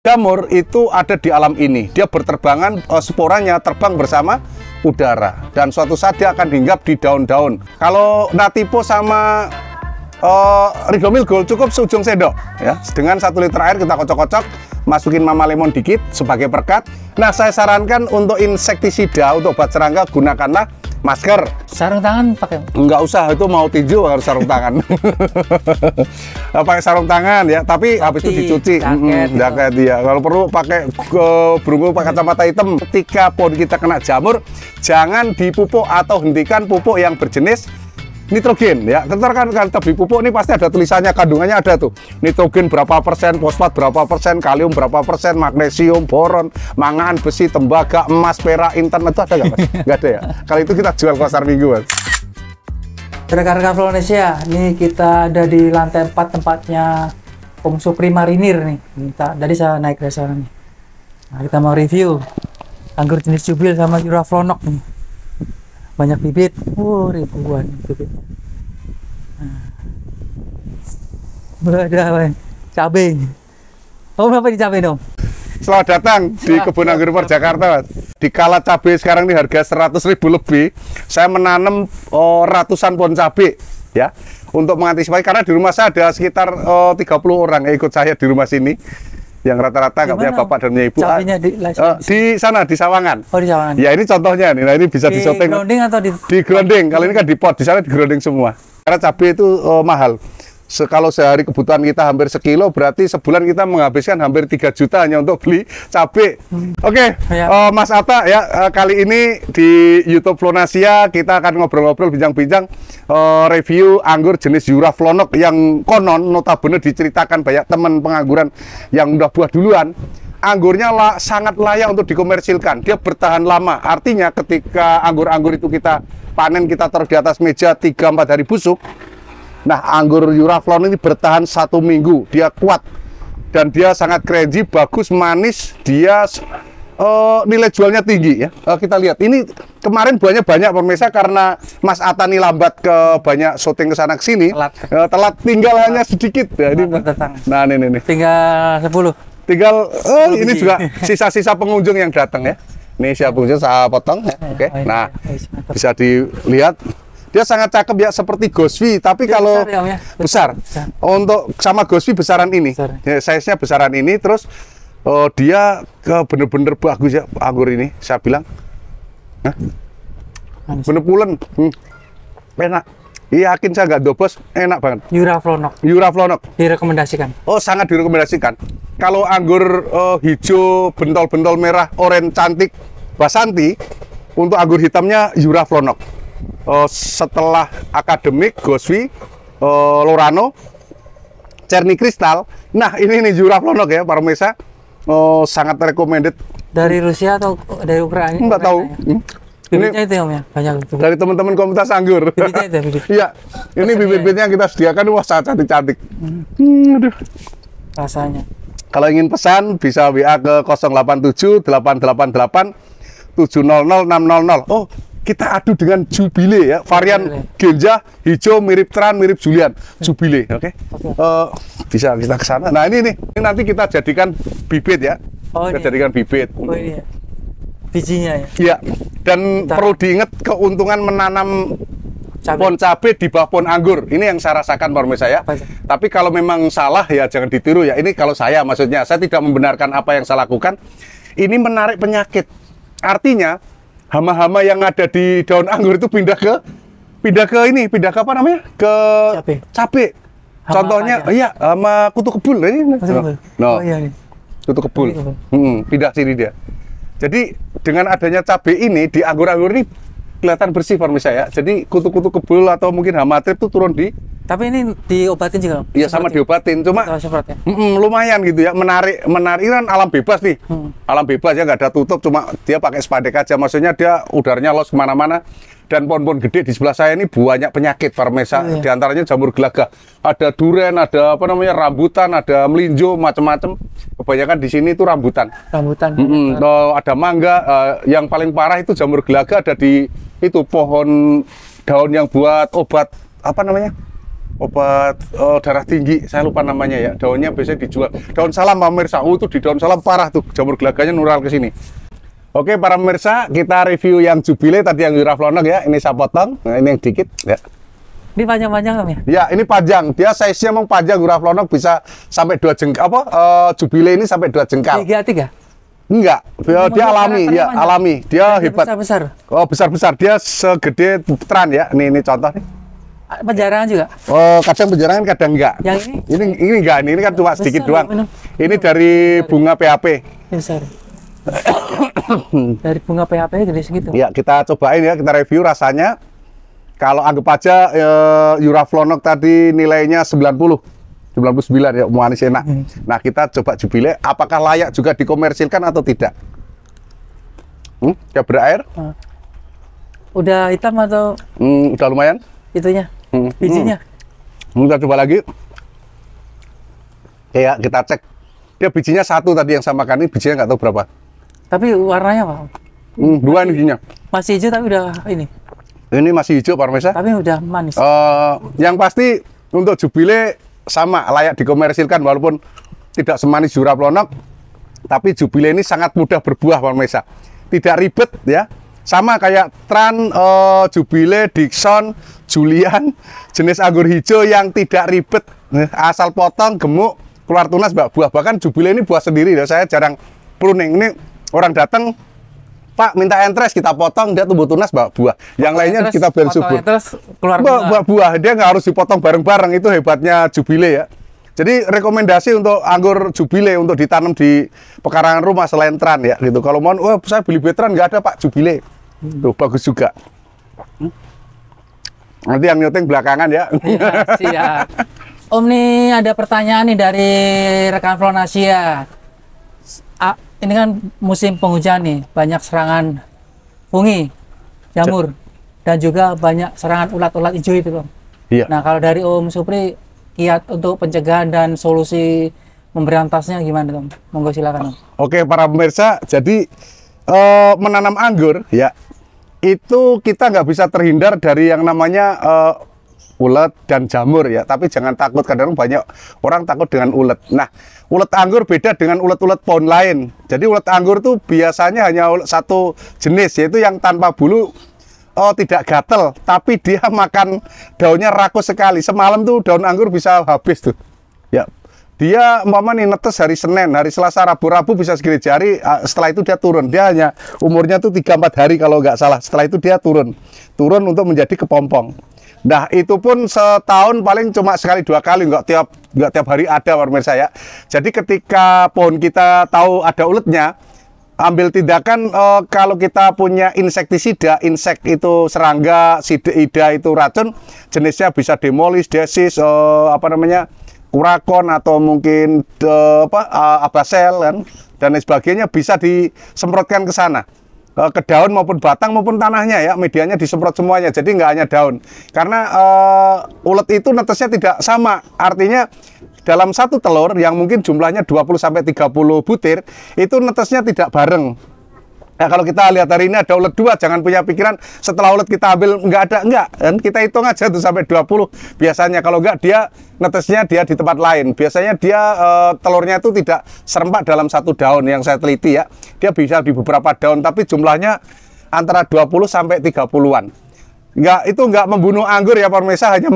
Jamur itu ada di alam ini. Dia berterbangan, sporanya terbang bersama udara. Dan suatu saat dia akan hinggap di daun-daun. Kalau Natipo sama Ridomil Gold cukup seujung sendok ya. Dengan 1 liter air kita kocok-kocok, masukin Mama Lemon dikit sebagai perekat. Nah, saya sarankan untuk insektisida, untuk obat serangga gunakanlah masker. Sarung tangan pakai? Enggak usah, itu mau tinju harus sarung tangan. Pakai sarung tangan ya, tapi habis itu dicuci. Jaket ya. Kalau perlu pakai berungu, pakai kacamata hitam. Ketika pohon kita kena jamur, jangan dipupuk atau hentikan pupuk yang berjenis nitrogen ya. Ntar kan kalau kita beli pupuk ini pasti ada tulisannya, kandungannya ada tuh. Nitrogen berapa persen, fosfat berapa persen, kalium berapa persen, magnesium, boron, mangan, besi, tembaga, emas, perak, intan, itu ada nggak Mas? Nggak ada ya. Kalau itu kita jual pasar minggu Mas. Rekan-rekan Flonesia, ini kita ada di lantai 4 tempatnya Om Supri Marinir nih. Tadi saya naik dari sana nih. Nah, kita mau review anggur jenis Jubil sama Juraflonok nih. Banyak bibit, ribuan bibit. Nah. Ada cabai. Oh, berapa di cabai dong? Selamat datang di Kebun Anggur Jakarta Mas. Di kala cabai sekarang ini harga 100.000 lebih, saya menanam ratusan pohon cabai ya, untuk mengantisipasi, karena di rumah saya ada sekitar 30 orang yang ikut saya di rumah sini, yang rata-rata nggak punya bapak dan punya ibu. Di sana, di Sawangan. Oh, di Sawangan. Ya, ini contohnya nih. Nah, ini bisa disoting. Di grounding atau di grounding. Kalau ini kan di pot, di sana di grounding semua. Karena cabai itu mahal. Kalau sehari kebutuhan kita hampir sekilo, berarti sebulan kita menghabiskan hampir 3 juta hanya untuk beli cabai. Oke, Mas Atta ya, kali ini di YouTube Flonasia kita akan ngobrol-ngobrol, bincang-bincang review anggur jenis Juraflonok yang konon notabene diceritakan banyak teman pengangguran yang udah buah duluan. Anggurnya sangat layak untuk dikomersilkan. Dia bertahan lama. Artinya ketika anggur-anggur itu kita panen, kita taruh di atas meja 3-4 hari busuk. Nah, anggur Juraflonok ini bertahan 1 minggu, dia kuat dan dia sangat crunchy, bagus, manis, dia nilai jualnya tinggi ya. Kita lihat, ini kemarin buahnya banyak pemirsa, karena Mas Atta nih lambat ke banyak syuting ke sana ke sini, telat tinggal hanya sedikit ya, ini. Nah, ini tinggal 10. Tinggal ini juga sisa-sisa pengunjung yang datang ya. Ini siapa pengunjung, saya potong ya. Oke. Nah, bisa dilihat. Dia sangat cakep ya, seperti Gosvi, tapi dia kalau besar. Untuk sama Gosvi besaran ini, ya, size-nya besaran ini, terus dia bener-bener bagus ya anggur ini, saya bilang. Bener pulen, enak. Yakin saya nggak dobos, enak banget. Juraflonok. Direkomendasikan. Oh, sangat direkomendasikan. Kalau anggur hijau, bentol-bentol merah, oranye cantik, Basanti, untuk anggur hitamnya Juraflonok. Setelah akademik, Gosvi, Lorano, Cerny Kristal. Nah, ini nih Juraflonok ya, para pemirsa. Sangat recommended. Dari Rusia atau dari Ukraina? Nggak tahu. Bibitnya itu ya, banyak. Dari teman-teman komunitas anggur. Bibitnya itu, bibit. Iya, ini bibit-bibitnya kita sediakan, wah sangat cantik-cantik. Aduh. Rasanya. Kalau ingin pesan bisa WA ke 087 888 700 600. Oh, kita adu dengan Jubile ya, varian Genja hijau mirip Tran, mirip Julian, Jubile, oke? Bisa kita ke sana. Nah, ini nanti kita jadikan bibit ya. Kita jadikan bibit. Oh, ini ya. Bijinya ya. Iya. Dan perlu diingat keuntungan menanam pohon cabai di bawah pohon anggur. Ini yang saya rasakan pemirsa ya. Tapi kalau memang salah ya jangan ditiru ya. Ini kalau saya, maksudnya saya tidak membenarkan apa yang saya lakukan. Ini menarik penyakit. Artinya hama-hama yang ada di daun anggur itu pindah ke apa namanya? Ke cabai. Contohnya, iya, hama kutu kebul ini. Oh iya nih. Kutu kebul. Pindah sini dia. Jadi dengan adanya cabai ini di anggur-anggur ini kelihatan bersih pemirsa ya. Jadi kutu-kutu kebul atau mungkin hama trip itu turun di. Tapi ini diobatin juga? Iya, sama diobatin. Cuma lumayan gitu ya, menarik ini kan alam bebas nih. Alam bebas ya, nggak ada tutup, cuma dia pakai spandek aja. Maksudnya dia udaranya los kemana-mana. Dan pohon-pohon gede di sebelah saya ini banyak penyakit pemirsa. Di antaranya jamur gelagah. Ada duren, ada apa namanya rambutan, ada melinjo, macam-macam. Kebanyakan di sini itu rambutan. Ada mangga. Yang paling parah itu jamur gelagah, ada di itu pohon daun yang buat obat apa namanya? obat darah tinggi, saya lupa namanya ya. Daunnya biasanya dijual. Daun salam pemirsa, itu di daun salam parah tuh, jamur gelaganya nural ke sini. Oke para pemirsa, kita review yang Jubilee tadi yang Yuraflonok ya. Ini saya potong, nah, ini yang dikit ya. Ini panjang-panjang Om ya? Ya, ini panjang. Dia size-nya memang panjang. Yuraflonok bisa sampai 2 jengkal. Jubilee ini sampai 2 jengkal. 3? Enggak, dia alami ya, alami. Dia hebat. Besar-besar. Oh, besar-besar. Dia segede tran ya. Ini contoh nih. Penjaraan juga? Oh, kadang penjarangan, kadang enggak. Yang ini? Ini enggak, ini kan cuma sedikit besar, doang. Ini dari bunga PHP. Besar. Dari bunga PHP jadi segitu. Ya, kita cobain ya, kita review rasanya. Kalau anggap aja Yuraflonok tadi nilainya 99 ya, manis enak. Nah, kita coba Jubilee, apakah layak juga dikomersilkan atau tidak? Coba berair. Udah hitam atau? Udah lumayan. Itunya, bijinya. Kita coba lagi. Ya, kita cek. Dia bijinya 1 tadi yang saya makan, ini bijinya nggak tahu berapa. Tapi warnanya apa? 2 ini bijinya. Masih hijau tapi udah ini. Ini masih hijau Pak Parmesa. Tapi udah manis. Yang pasti untuk Jubilee sama layak dikomersilkan walaupun tidak semanis Yuraflonok, tapi Jubilee ini sangat mudah berbuah Pak Parmesa. Tidak ribet ya. Sama kayak Tran, Jubilee, Dickson, Julian, jenis anggur hijau yang tidak ribet, asal potong, gemuk, keluar tunas buah. Bahkan Jubilee ini buah sendiri ya. Saya jarang pruning. Ini orang datang, Pak minta entres, kita potong, dia tumbuh tunas buah. Yang lainnya kita biar subur. Keluar buah, dia nggak harus dipotong bareng-bareng, itu hebatnya Jubilee ya. Jadi rekomendasi untuk anggur Jubilee untuk ditanam di pekarangan rumah selain Tran ya gitu. Kalau mau, saya beli Betran nggak ada Pak, Jubilee. Tuh bagus juga. Nanti yang nyuting belakangan ya. Ya, siap. Om nih ada pertanyaan nih dari rekan Flonasia. Ini kan musim penghujan nih, banyak serangan fungi, jamur, dan juga banyak serangan ulat-ulat hijau itu Om. Iya. Nah kalau dari Om Supri, kiat untuk pencegahan dan solusi memberantasnya gimana Om? Monggo silakan Om. Oke para pemirsa, jadi menanam anggur ya, itu kita nggak bisa terhindar dari yang namanya ulet dan jamur ya, tapi jangan takut, kadang banyak orang takut dengan ulet. Nah, ulet anggur beda dengan ulet-ulet pohon lain. Jadi ulet anggur tuh biasanya hanya satu jenis, yaitu yang tanpa bulu, tidak gatel, tapi dia makan daunnya rakus sekali. Semalam tuh daun anggur bisa habis tuh. Ya, dia nih netes hari Senin, hari Selasa, Rabu bisa segini jari, setelah itu dia turun. Dia hanya umurnya tuh 3-4 hari kalau nggak salah. Setelah itu dia turun untuk menjadi kepompong. Nah, itu pun setahun paling cuma sekali 2 kali, nggak tiap hari ada pemirsa ya. Jadi ketika pohon kita tahu ada uletnya, ambil tindakan. Kalau kita punya insektisida, insek itu serangga, ida itu racun, jenisnya bisa demolis, desis, kurakon atau mungkin abasel kan, dan lain sebagainya, bisa disemprotkan ke sana. Ke daun maupun batang maupun tanahnya ya, medianya disemprot semuanya, jadi nggak hanya daun, karena ulet itu netesnya tidak sama. Artinya dalam satu telur yang mungkin jumlahnya 20-30 butir, itu netesnya tidak bareng. Nah, kalau kita lihat hari ini ada ulet 2, jangan punya pikiran setelah ulet kita ambil nggak ada, enggak. Dan kita hitung aja tuh sampai 20 biasanya. Kalau enggak, dia netesnya dia di tempat lain. Biasanya dia telurnya itu tidak serempak dalam satu daun yang saya teliti ya. Dia bisa di beberapa daun, tapi jumlahnya antara 20 sampai 30-an. Itu enggak membunuh anggur ya Parmesa, hanya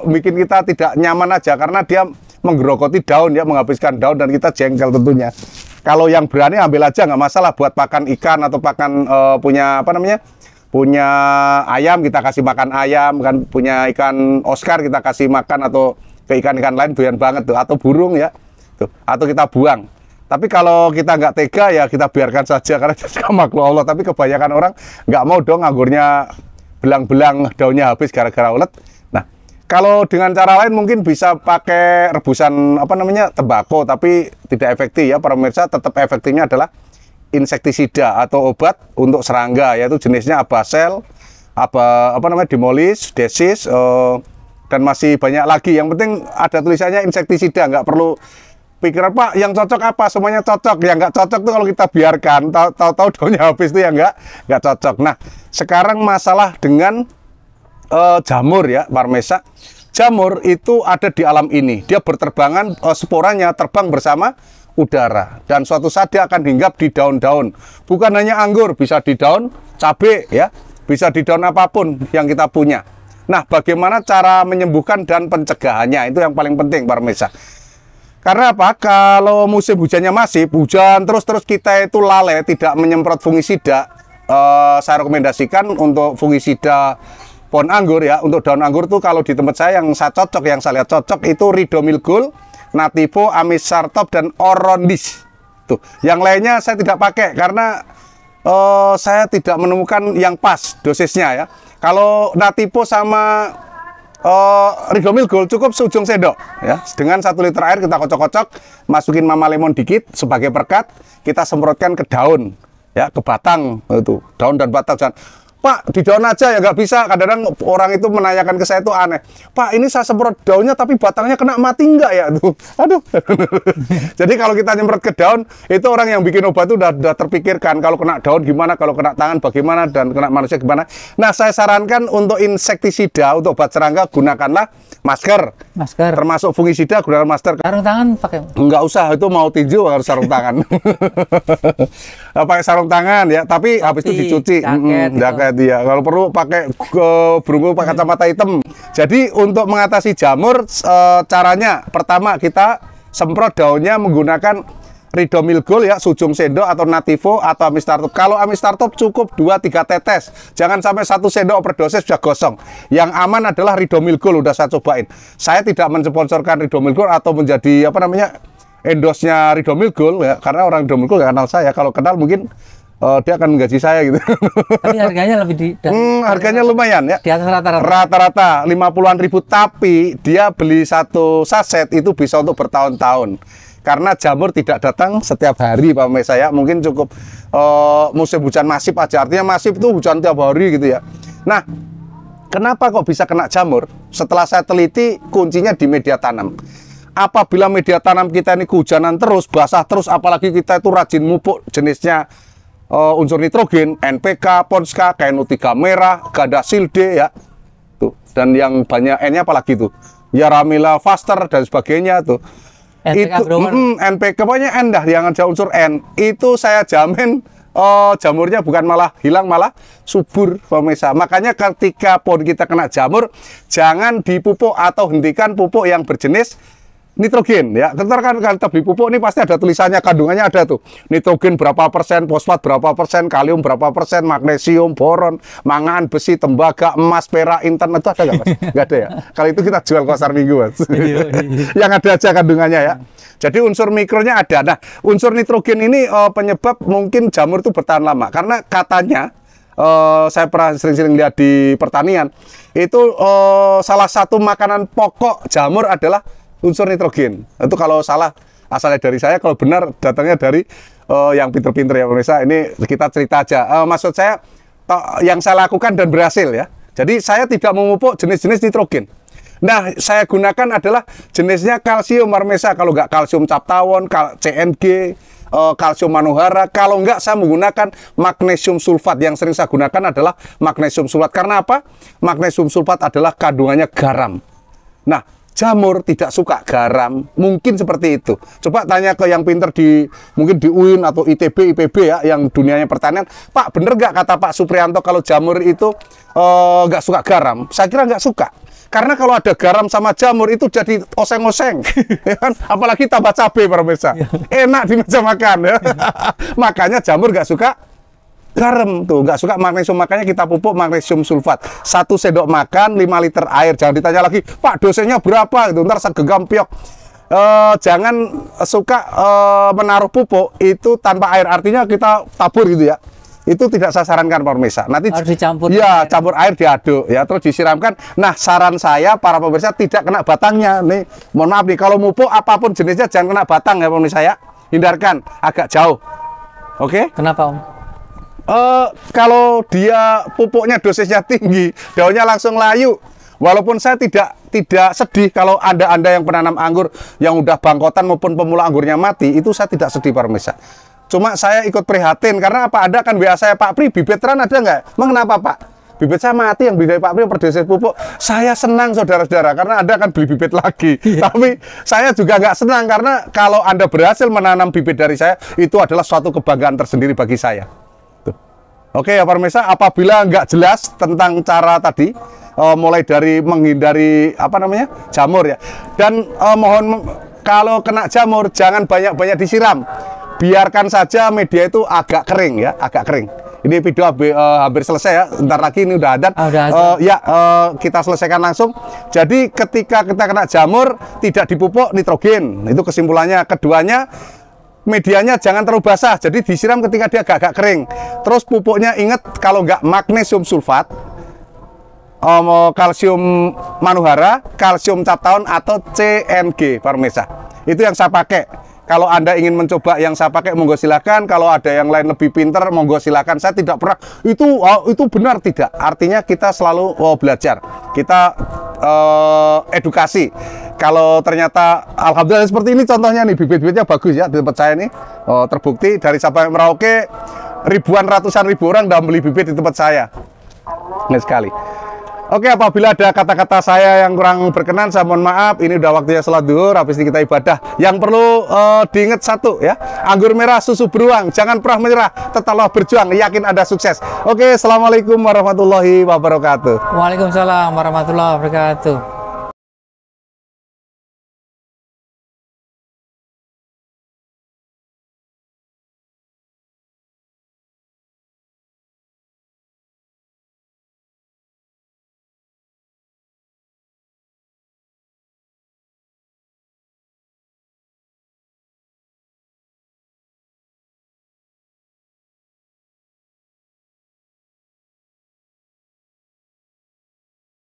bikin kita tidak nyaman aja karena dia menggerogoti daun ya, menghabiskan daun, dan kita jengkel tentunya. Kalau yang berani ambil aja, nggak masalah buat pakan ikan atau pakan punya punya ayam, kita kasih makan ayam kan, punya ikan Oscar kita kasih makan, atau ke ikan-ikan lain doyan banget tuh, atau burung ya tuh, atau kita buang. Tapi kalau kita nggak tega ya kita biarkan saja karena itu makhluk Allah. Tapi kebanyakan orang nggak mau dong anggurnya belang-belang daunnya habis gara-gara ulet. Kalau dengan cara lain mungkin bisa pakai rebusan tembakau, tapi tidak efektif ya para pemirsa. Tetap efektifnya adalah insektisida atau obat untuk serangga, yaitu jenisnya abasel, demolis, desis, dan masih banyak lagi. Yang penting ada tulisannya insektisida, nggak perlu pikiran Pak yang cocok apa, semuanya cocok. Yang nggak cocok tuh kalau kita biarkan tahu-tahu daunnya habis itu ya nggak cocok. Nah, sekarang masalah dengan jamur ya Parmesa. Jamur itu ada di alam ini. Dia berterbangan, sporanya terbang bersama udara. Dan suatu saat dia akan hinggap di daun-daun. Bukan hanya anggur, bisa di daun cabai ya, bisa di daun apapun yang kita punya. Nah, bagaimana cara menyembuhkan dan pencegahannya? Itu yang paling penting, para pemirsa. Karena apa? Kalau musim hujannya masif, hujan terus-terus kita itu lalai, tidak menyemprot fungisida. Saya rekomendasikan untuk fungisida pohon anggur ya. Untuk daun anggur tuh kalau di tempat saya yang saya lihat cocok itu Ridomil Gold, Nativo, Amisartop, dan Orondis. Tuh, yang lainnya saya tidak pakai karena saya tidak menemukan yang pas dosisnya ya. Kalau Nativo sama Ridomil Gold cukup seujung sendok ya. Dengan 1 liter air kita kocok-kocok, masukin mama lemon dikit sebagai perekat, kita semprotkan ke daun ya, ke batang itu, daun dan batang. Jangan, Pak, di daun aja ya, nggak bisa. Kadang-kadang orang itu menanyakan ke saya itu aneh. Pak, ini saya semprot daunnya tapi batangnya kena, mati nggak ya? Tuh, aduh. Jadi kalau kita nyemprot ke daun, itu orang yang bikin obat itu udah terpikirkan. Kalau kena daun gimana, kalau kena tangan bagaimana, dan kena manusia gimana. Nah, saya sarankan untuk insektisida, untuk obat serangga, gunakanlah masker. Termasuk fungisida, gunakan masker. Sarung tangan pakai? Nggak usah, itu mau tinju harus sarung tangan. Pakai sarung tangan ya, tapi habis itu dicuci. Jaket. Dia kalau perlu pakai berunggu, pakai kacamata hitam. Jadi untuk mengatasi jamur, caranya pertama kita semprot daunnya menggunakan Ridomil Gold ya, seujung sendok, atau Nativo atau Amistartop. Kalau Amistartop cukup 2-3 tetes, jangan sampai 1 sendok overdosis sudah gosong. Yang aman adalah Ridomil Gold, udah saya cobain. Saya tidak mensponsorkan Ridomil Gold atau menjadi endorse-nya Ridomil Gold ya, karena orang Ridomil Gold nggak kenal saya. Kalau kenal mungkin dia akan menggaji saya gitu. Tapi harganya lebih harganya lumayan ya. Di atas rata-rata. Rata-rata 50-an ribu, tapi dia beli 1 saset itu bisa untuk bertahun-tahun. Karena jamur tidak datang setiap hari, Pak Mes. Saya mungkin cukup musim hujan masif aja. Artinya masif itu hujan tiap hari gitu ya. Nah, kenapa kok bisa kena jamur? Setelah saya teliti, kuncinya di media tanam. Apabila media tanam kita ini kehujanan terus, basah terus, apalagi kita itu rajin mupuk jenisnya unsur nitrogen, NPK, Ponska, KNO3 merah, Gadasilde ya. Tuh, dan yang banyak N-nya apalagi tuh? Yaramila Faster dan sebagainya tuh. NPK itu NPK pokoknya N dah, yang ada unsur N. Itu saya jamin jamurnya bukan malah hilang, malah subur, pemirsa. Makanya ketika pohon kita kena jamur, jangan dipupuk atau hentikan pupuk yang berjenis nitrogen ya. Ketika kan kita beli pupuk ini pasti ada tulisannya, kandungannya ada tuh. Nitrogen berapa persen, fosfat berapa persen, kalium berapa persen, magnesium, boron, mangan, besi, tembaga, emas, perak, intan, itu ada nggak Mas? Nggak ada ya. Kalau itu kita jual pasar minggu Mas. Yang ada aja kandungannya ya. Jadi unsur mikronya ada. Nah, unsur nitrogen ini penyebab mungkin jamur itu bertahan lama. Karena katanya saya pernah sering-sering lihat di pertanian itu salah satu makanan pokok jamur adalah unsur nitrogen. Itu kalau salah asalnya dari saya, kalau benar datangnya dari yang pinter-pinter ya pemirsa. Ini kita cerita aja. Maksud saya yang saya lakukan dan berhasil ya. Jadi saya tidak memupuk jenis-jenis nitrogen. Nah, saya gunakan adalah jenisnya kalsium marmesa. Kalau nggak kalsium captawon, CNG, kalsium manohara. Kalau nggak saya menggunakan magnesium sulfat. Yang sering saya gunakan adalah magnesium sulfat. Karena apa? Magnesium sulfat adalah kandungannya garam. Nah, jamur tidak suka garam, mungkin seperti itu. Coba tanya ke yang pinter mungkin di UIN atau ITB, IPB ya, yang dunianya pertanian. Pak, bener nggak kata Pak Suprianto kalau jamur itu nggak suka garam? Saya kira nggak suka. Karena kalau ada garam sama jamur itu jadi oseng-oseng, ya kan? Apalagi tambah cabai, para pemirsa. Enak di meja makan ya. Makanya jamur nggak suka garam tuh, nggak suka magnesium, makanya kita pupuk magnesium sulfat. 1 sendok makan 5 liter air. Jangan ditanya lagi, Pak dosanya berapa gitu, ntar segenggam piok. Jangan suka menaruh pupuk itu tanpa air, artinya kita tabur gitu ya. Itu tidak saya sarankan, Pak pemirsa. Nanti harus dicampur. Ya, campur air, diaduk ya, terus disiramkan. Nah, saran saya para pemirsa tidak kena batangnya. Nih, mohon maaf nih, kalau mupuk apapun jenisnya jangan kena batang ya pemirsa ya. Hindarkan agak jauh. Oke? Kenapa, Om? Kalau dia pupuknya dosisnya tinggi, daunnya langsung layu. Walaupun saya tidak sedih kalau Anda yang penanam anggur yang udah bangkotan maupun pemula anggurnya mati, itu saya tidak sedih, Pak pemirsa. Cuma saya ikut prihatin karena apa? Ada kan WA saya, Pak Pri, bibit teran ada nggak? Emang kenapa, Pak? bibit saya mati yang beli dari Pak Pri Perdesit Pupuk. Saya senang saudara-saudara karena Anda akan beli bibit lagi. Tapi saya juga nggak senang karena kalau Anda berhasil menanam bibit dari saya, itu adalah suatu kebanggaan tersendiri bagi saya. Tuh. Oke ya Parmesa, apabila nggak jelas tentang cara tadi, mulai dari menghindari apa namanya jamur ya, dan mohon kalau kena jamur jangan banyak-banyak disiram. Biarkan saja media itu agak kering ya, agak kering. Ini video hampir selesai ya, bentar lagi ini udah ada. Kita selesaikan langsung. Jadi ketika kita kena jamur, tidak dipupuk nitrogen. Itu kesimpulannya. Keduanya, medianya jangan terlalu basah. Jadi disiram ketika dia agak kering. Terus pupuknya ingat kalau nggak magnesium sulfat, kalsium manuhara, kalsium cap tahun atau CNG Parmesa. Itu yang saya pakai. Kalau Anda ingin mencoba yang saya pakai, monggo silakan. Kalau ada yang lain lebih pinter, monggo silakan. Saya tidak pernah itu benar tidak. Artinya kita selalu belajar. Kita edukasi. Kalau ternyata alhamdulillah seperti ini contohnya nih, bibit-bibitnya bagus ya di tempat saya nih. Terbukti dari Sabang Merauke ribuan ratusan ribu orang udah beli bibit di tempat saya. Ini sekali. Oke, apabila ada kata-kata saya yang kurang berkenan, saya mohon maaf. Ini udah waktunya sholat duhur, habis ini kita ibadah. Yang perlu diingat satu ya, anggur merah susu beruang, jangan pernah menyerah, tetaplah berjuang, yakin Anda sukses. Oke, assalamualaikum warahmatullahi wabarakatuh. Waalaikumsalam warahmatullahi wabarakatuh.